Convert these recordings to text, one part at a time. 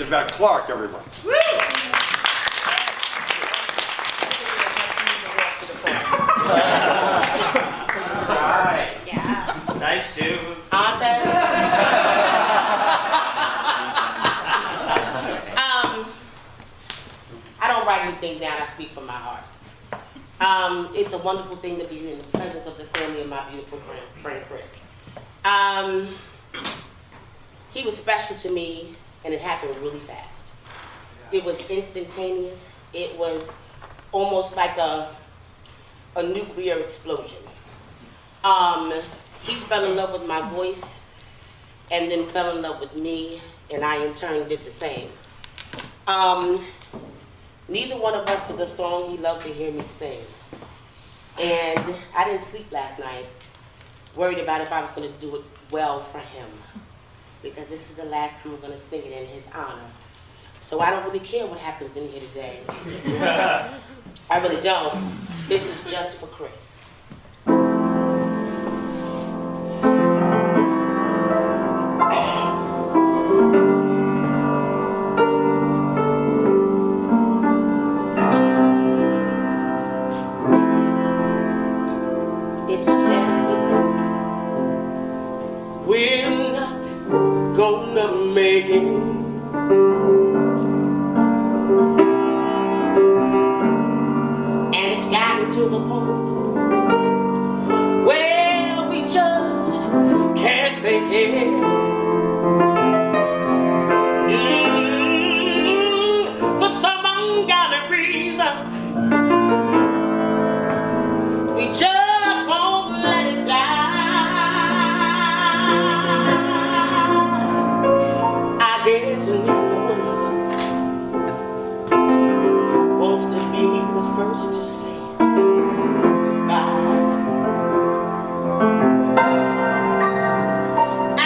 Yvette Clark, everyone. Woo! Alright. Yeah. Nice too. Aren't they? I don't write anything down, I speak from my heart. It's a wonderful thing to be in the presence of the family of my beautiful friend Chris. He was special to me, and it happened really fast. It was instantaneous. It was almost like a nuclear explosion. He fell in love with my voice, and then fell in love with me, and I in turn did the same. Neither one of us was a song he loved to hear me sing. And I didn't sleep last night, worried about if I was going to do it well for him, because this is the last time I'm going to sing it in his honor. So I don't really care what happens in here today. I really don't. This is just for Chris. It's sad to think we're not gonna make it. And it's gotten to the point where we just can't fake it. For some ungodly reason, we just won't let it die. I guess neither one of us wants to be the first to say goodbye. I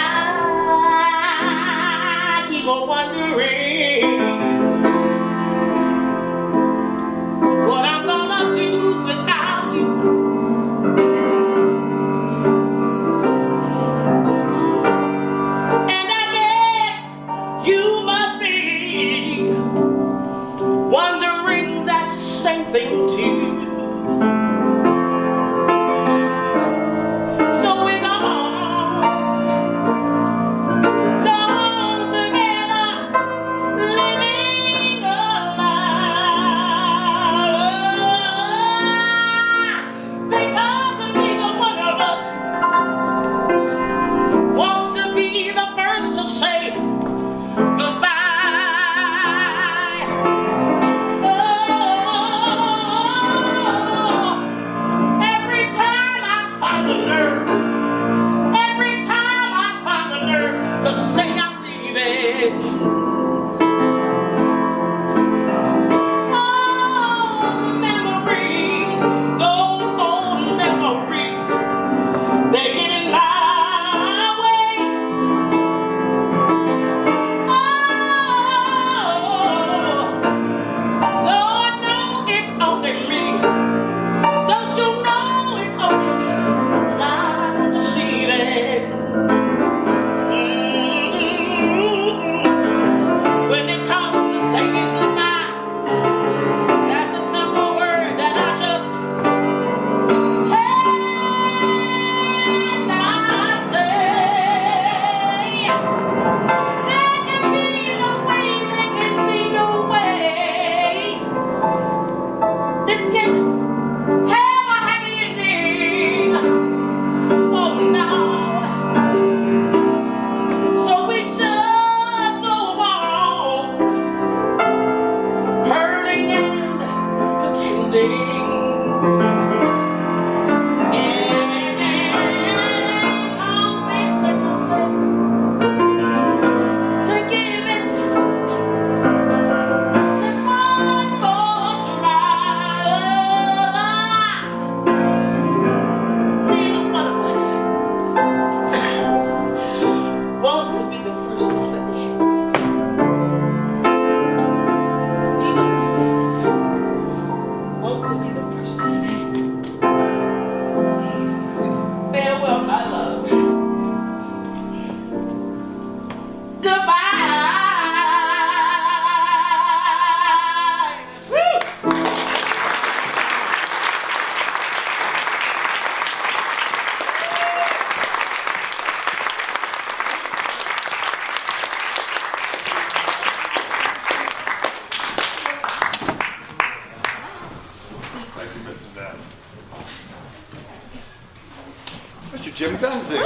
Mr. Jim Benzing.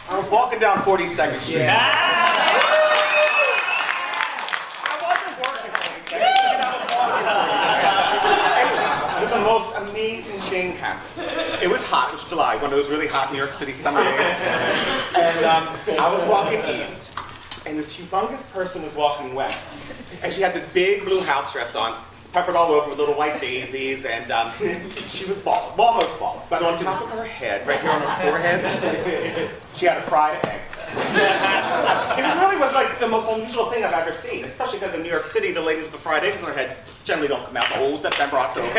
I was walking down 42nd Street. Yeah. I wasn't working 42nd Street, I was walking 42nd Street. Anyway, the most amazing thing happened. It was hot, it was July, one of those really hot New York City summer days. And I was walking east, and this humongous person was walking west. And she had this big blue house dress on, peppered all over with little white daisies, and she was bald, almost bald. But on top of her head, right here on her forehead, she had a fried egg. It really was like the most unusual thing I've ever seen, especially because in New York City, the ladies with the fried eggs on their head generally don't come out the whole September, October. So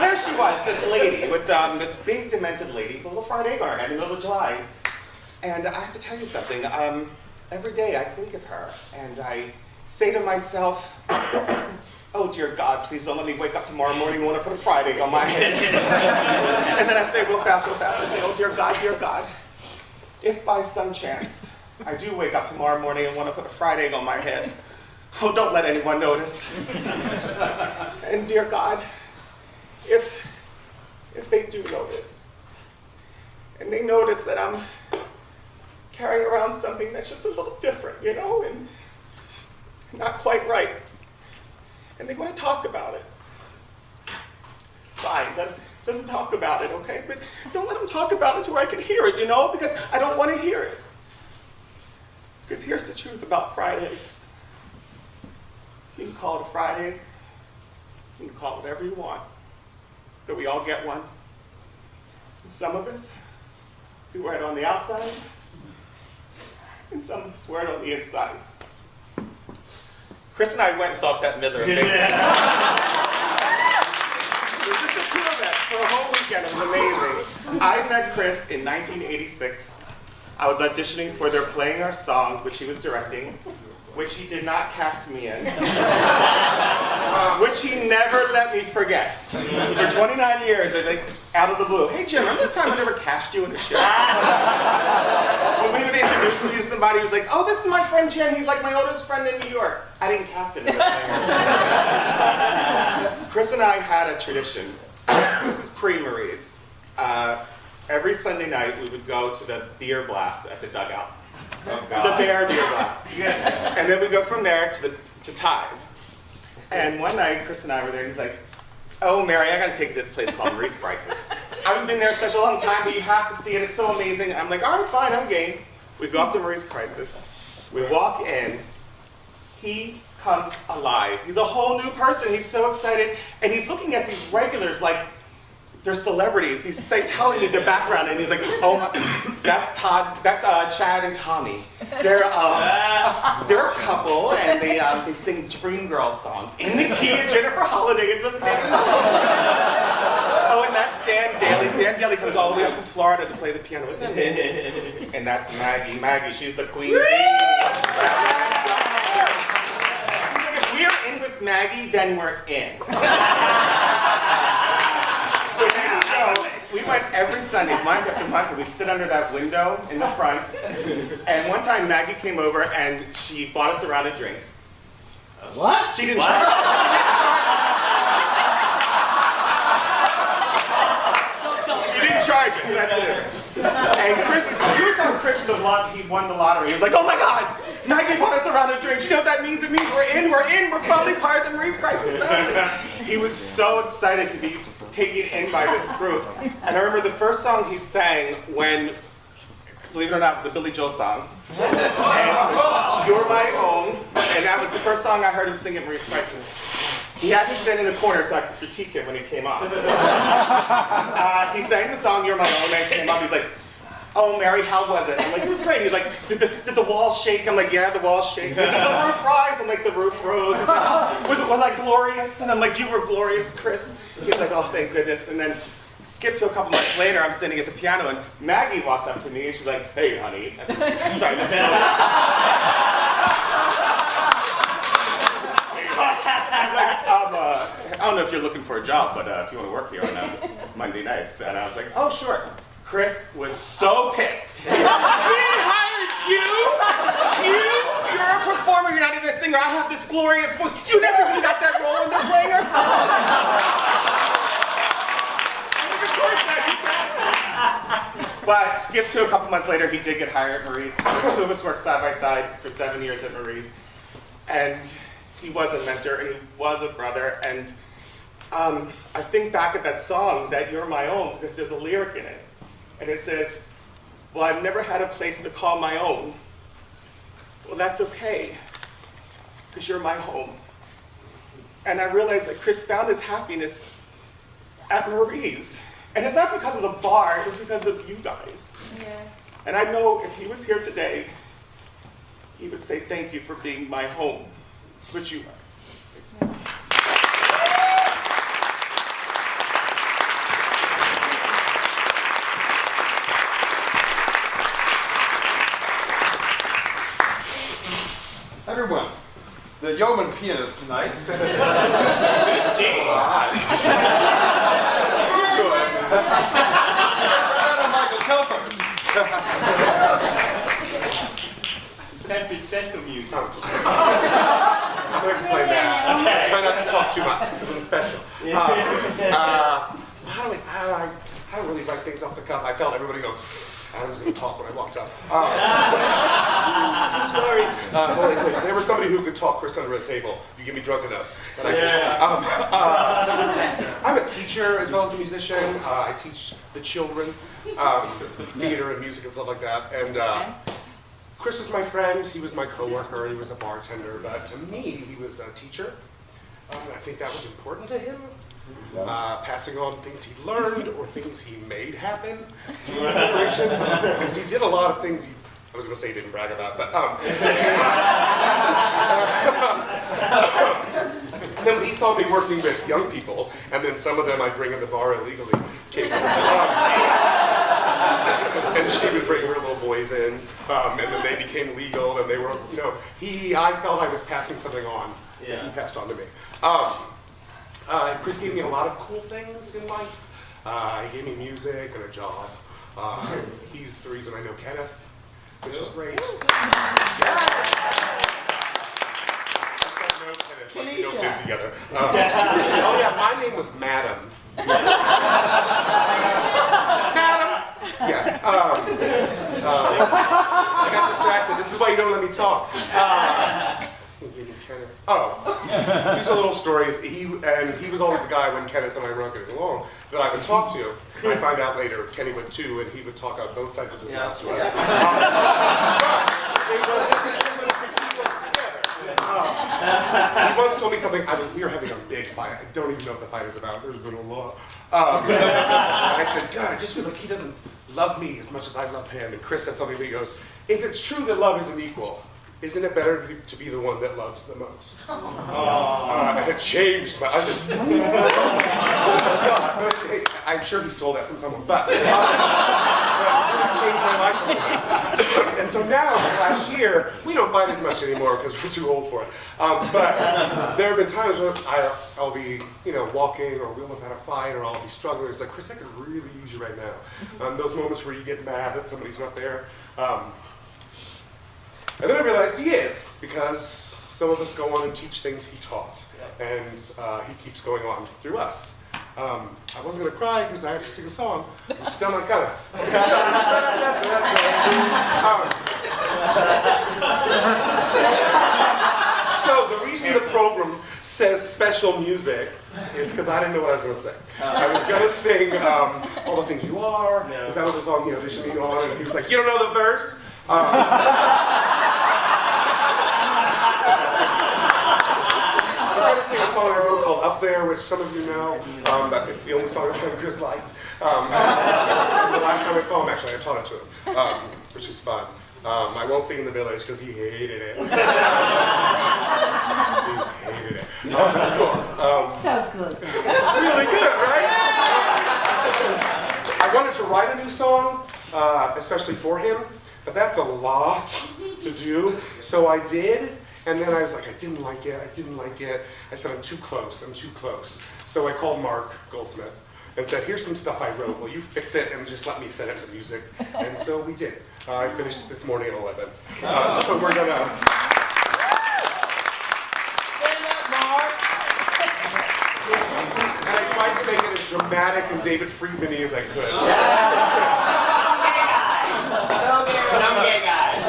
there she was, this lady, with this big demented lady with a little fried egg on her head in the middle of July. And I have to tell you something, every day I think of her, and I say to myself, oh dear God, please don't let me wake up tomorrow morning and want to put a fried egg on my head. And then I say real fast, I say, oh dear God, if by some chance I do wake up tomorrow morning and want to put a fried egg on my head, oh, don't let anyone notice. And dear God, if they do notice, and they notice that I'm carrying around something that's just a little different, you know, and not quite right, and they want to talk about it, fine, let them talk about it, okay? But don't let them talk about it to where I can hear it, you know, because I don't want to hear it. Because here's the truth about fried eggs. You can call it a fried egg, you can call it whatever you want, but we all get one. And some of us, we wear it on the outside, and some of us wear it on the inside. Chris and I went and saw Bette Midler in Vegas. It was just the two of us for a whole weekend. It was amazing. I met Chris in 1986. I was auditioning for They're Playing Our Song, which he was directing, which he did not cast me in, which he never let me forget. For 29 years, like, out of the blue, hey Jim, remember the time I never cast you in a show? When we would introduce me to somebody who's like, oh, this is my friend Jim, he's like my oldest friend in New York. I didn't cast him in They're Playing Our Song. Chris and I had a tradition. This is pre-Marie's. Every Sunday night, we would go to the beer blast at the dugout. Oh, the beer blast. And then we go from there to Ties. And one night, Chris and I were there, and he's like, oh, Mary, I gotta take this place called Marie's Crisis. I haven't been there such a long time, but you have to see it, it's so amazing. I'm like, all right, fine, I'm game. We go up to Marie's Crisis. We walk in. He comes alive. He's a whole new person. He's so excited. And he's looking at these regulars like they're celebrities. He's telling me their background, and he's like, oh, my, that's Todd, that's Chad and Tommy. They're a couple, and they sing Dream Girl songs in the key of Jennifer Holliday. It's amazing. Oh, and that's Dan Daly. Dan Daly comes all the way up from Florida to play the piano with him. And that's Maggie. Maggie, she's the queen bee. He's like, if we're in with Maggie, then we're in. So we went every Sunday, month after month, and we sit under that window in the front. And one time Maggie came over and she bought us a round of drinks. What? She didn't charge us. She didn't charge us, that's it. And Chris, you thought Chris would have won, he won the lottery. He was like, oh my God, Maggie bought us a round of drinks. You know what that means? It means we're in, we're finally part of the Marie's Crisis family. He was so excited to be taken in by this group. And I remember the first song he sang when, believe it or not, it was a Billy Joel song. And it was You're My Own. And that was the first song I heard him sing at Marie's Crisis. He had me stand in the corner so I could critique him when he came on. He sang the song You're My Own, and came up, he's like, oh, Mary, how was it? I'm like, it was great. He's like, did the walls shake? I'm like, yeah, the walls shake. He's like, the roof rise? I'm like, the roof rose. He's like, oh, was I glorious? And I'm like, you were glorious, Chris. He's like, oh, thank goodness. And then skip to a couple months later, I'm sitting at the piano, and Maggie walks up to me, and she's like, hey, honey. Sorry, this is I don't know if you're looking for a job, but if you want to work here on Monday nights. And I was like, oh, sure. Chris was so pissed. She hired you? You're a performer, you're not even a singer. singer, I have this glorious voice. You never even got that role and they're playing our song. And of course that, you passed it. But skip to a couple months later, he did get hired at Marie's. The two of us worked side by side for 7 years at Marie's. And he was a mentor and he was a brother. And I think back at that song, that You're My Own, because there's a lyric in it. And it says, well, I've never had a place to call my own. Well, that's okay, because you're my home. And I realized that Chris found his happiness at Marie's. And it's not because of the bar, it's because of you guys. Yeah. And I know if he was here today, he would say thank you for being my home, which you are. Everyone, the yeoman pianist tonight. Good seeing you. Michael Telfer. Special music. I'm going to explain that. Okay. Try not to talk too much, because I'm special. How do I don't really write things off the cuff. I felt everybody go, Adam's going to talk when I walked up. I'm sorry. There was somebody who could talk Chris under a table. You get me drunk enough. And I I'm a teacher as well as a musician. I teach the children, theater and music and stuff like that. And Chris was my friend. He was my coworker. He was a bartender. But to me, he was a teacher. I think that was important to him. Passing on things he learned or things he made happen to a generation. Because he did a lot of things I was going to say he didn't brag about, but and then when he saw me working with young people, and then some of them I'd bring in the bar illegally, and she would bring her little boys in, and then they became legal, and they were, I felt I was passing something on that he passed on to me. Chris gave me a lot of cool things in life. He gave me music and a job. He's the reason I know Kenneth, which is great. We don't live together. Oh yeah, my name was Madam. Madam! Yeah. I got distracted. This is why you don't let me talk. These are little stories. He was always the guy when Kenneth and I were not getting along that I would talk to. I find out later Kenny would too, and he would talk out both sides of his mouth to us. It was to keep us together. He once told me something. We were having a big fight. I don't even know what the fight is about. There's been a lot. And I said, God, I just feel like he doesn't love me as much as I love him. And Chris said something to me. He goes, if it's true that love isn't equal, isn't it better to be the one that loves the most? And it changed I said, God. I'm sure he stole that from someone, but it changed my life a little bit. And so now, last year, we don't fight as much anymore because we're too old for it. But there have been times where I'll be, walking, or we'll have had a fight, or I'll be struggling. It's like, Chris, I could really use you right now. Those moments where you get mad that somebody's not there. And then I realized he is, because some of us go on and teach things he taught, and he keeps going on through us. I wasn't going to cry because I have to sing a song. I'm still not gonna. So the reason the program says special music is because I didn't know what I was going to sing. I was going to sing All the Things You Are, because that was the song he auditioned me on, and he was like, you don't know the verse? I was going to sing a song I wrote called Up There, which some of you know. It's the only song that Chris liked. The last time I saw him, actually, I taught it to him, which is fun. I won't sing in the Village because he hated it. He hated it. That's cool. So good. It's really good, right? I wanted to write a new song, especially for him, but that's a lot to do. So I did, and then I was like, I didn't like it. I said, I'm too close. So I called Mark Goldsmith and said, here's some stuff I wrote. Will you fix it and just let me send it to music? And so we did. I finished it this morning at 11. So we're gonna... dramatic and David Friedman-y as I could. Some gay guy.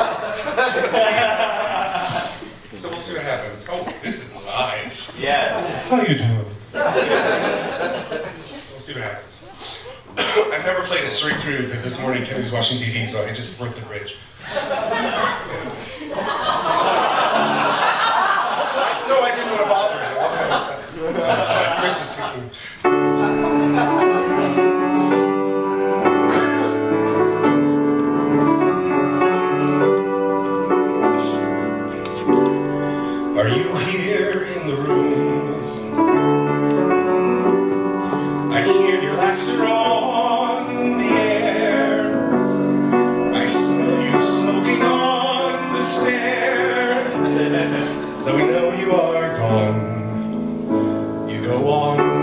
So we'll see what happens. Oh, this is live. Yeah. How you doing? So we'll see what happens. I've never played it straight through because this morning Kenny was watching TV, so I just broke the bridge. No, I didn't want to bother him. Chris was singing. Are you here in the room? I hear your laughter on the air. I smell you smoking on the stair. Though we know you are gone, you go on.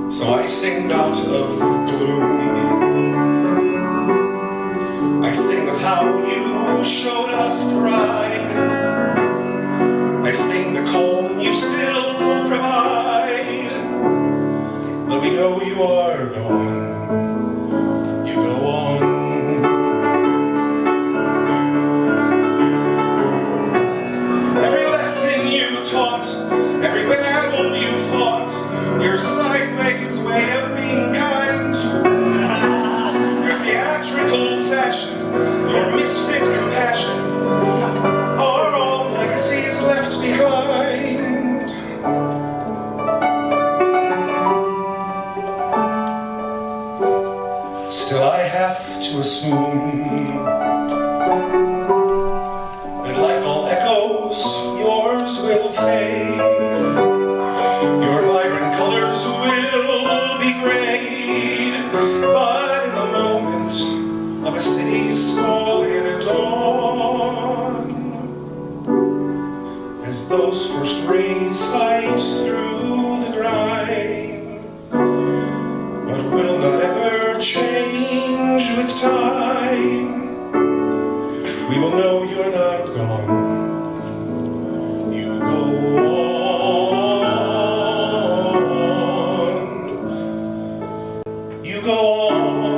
So I sing not of gloom. I sing of how you showed us pride. I sing the calm you still provide. Though we know you are gone, you go on. Every lesson you taught, every battle you fought, your sideways way of being kind, your theatrical fashion, your misfit compassion, are all legacies left behind. Still I have to assume that like all echoes, yours will fade. Your vibrant colors will be grayed, but in the moment of a city's squalid dawn, as those first rays fight through the grime, what will not ever change with time, we will know you're not gone. You go on. You go on.